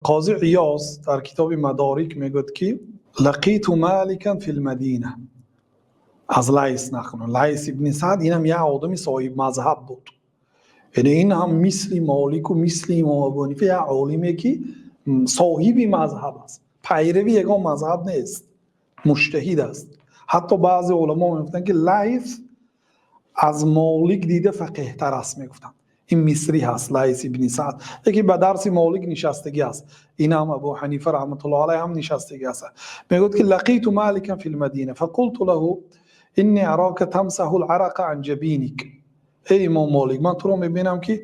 قاضی عیاض در کتاب مدارک میگوید که لقیت مالکا فی المدینه، از لیث نخونم. لیث ابن سعد اینم یه آدمی صاحب مذهب بود، یعنی این هم مثل مالک و مثل امام ابو حنیفه یه عالمی که صاحب مذهب است، پیروی یگان مذهب نیست، مجتهد است. حتی بعضی علما میگفتن که لیث از مالک دیده فقیه تر است، میگفتن این مصری هست لیث ابن سعد، یکی به درس مالک نشستگی است، این هم ابو حنیفه رحمت الله علیه هم نشستگی است. میگوید که لقیت مالکا فی المدینه فقلت له انی اراک تمسح العرق عن جبینک. ای امام مالک، من تو رو میبینم که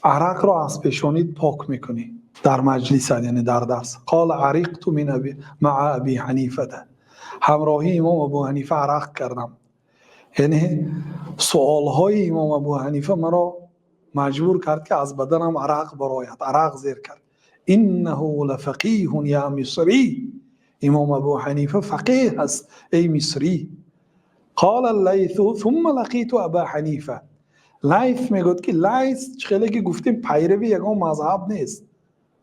عرق را از پیشانیت پاک میکنی در مجلس، یعنی در درس. قال عرقت من مع ابی حنیفه، همراهی امام ابو حنیفه عرق کردم. یعنی سوالهای امام ابو حنیفه مرا مجبور کرد که از بدنم عرق براید، عرق زیر کرد. انه لفقیه یا مصری، امام ابو حنیفه فقیه است ای مصری. قال اللیث ثم لقیت ابا حنیفه. لیث میگوید که لیث خیلی که گفتیم پیروی یگان مذهب نیست،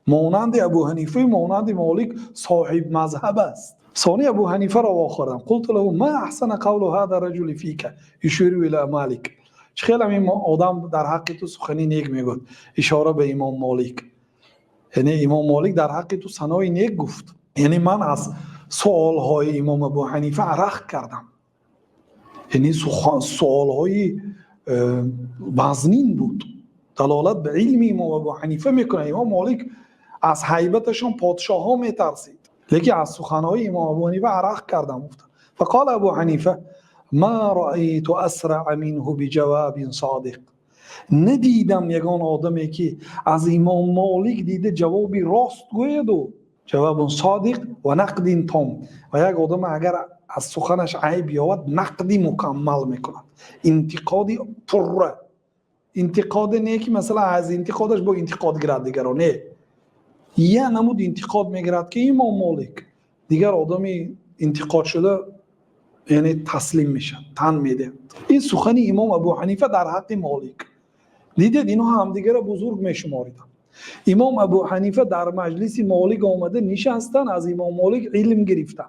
مانند ابو حنیفه مانند مالک صاحب مذهب است. ثانی ابو حنیفه را واخوردم. قلت له ما احسن قول هذا الرجل فیک یشیر الی مالک. خیلی این آدم در حق تو سخنی نیک میگوید، اشاره به امام مالک، یعنی امام مالک در حق تو ثنای نیک گفت. یعنی من از سوالهای امام ابو حنیفه عرق کردم، یعنی سوالهای وزنین بود، دلالت به علم امام ابو حنیفه میکنه. امام مالک از هیبتشون پادشاه ها میترسید، لیکن از سخنهای امام ابو حنیفه عرق کردم. فقال ابو حنیفه ما رأیت اسرع منه بجواب صادق. ندیدم یگان آدمی که از امام مالک دیده جوابی راست گوید و جواب صادق و نقد تام، و یک آدم اگر از سخنش عیب بیاید نقدی مکمل میکند، انتقادی پره. انتقاد نه که مثلا از انتقادش با انتقاد گرد دیگران، نه، یه نمود انتقاد میگرد که امام مالک دیگر آدمی انتقاد شده یعنی تسلیم میشن، تن میده. این سخن امام ابو حنیفه در حق مالک. دیدید اینو هم دیگر بزرگ میشماریدن. امام ابو حنیفه در مجلس مالک آمده نشستن، از امام مالک علم گرفتن.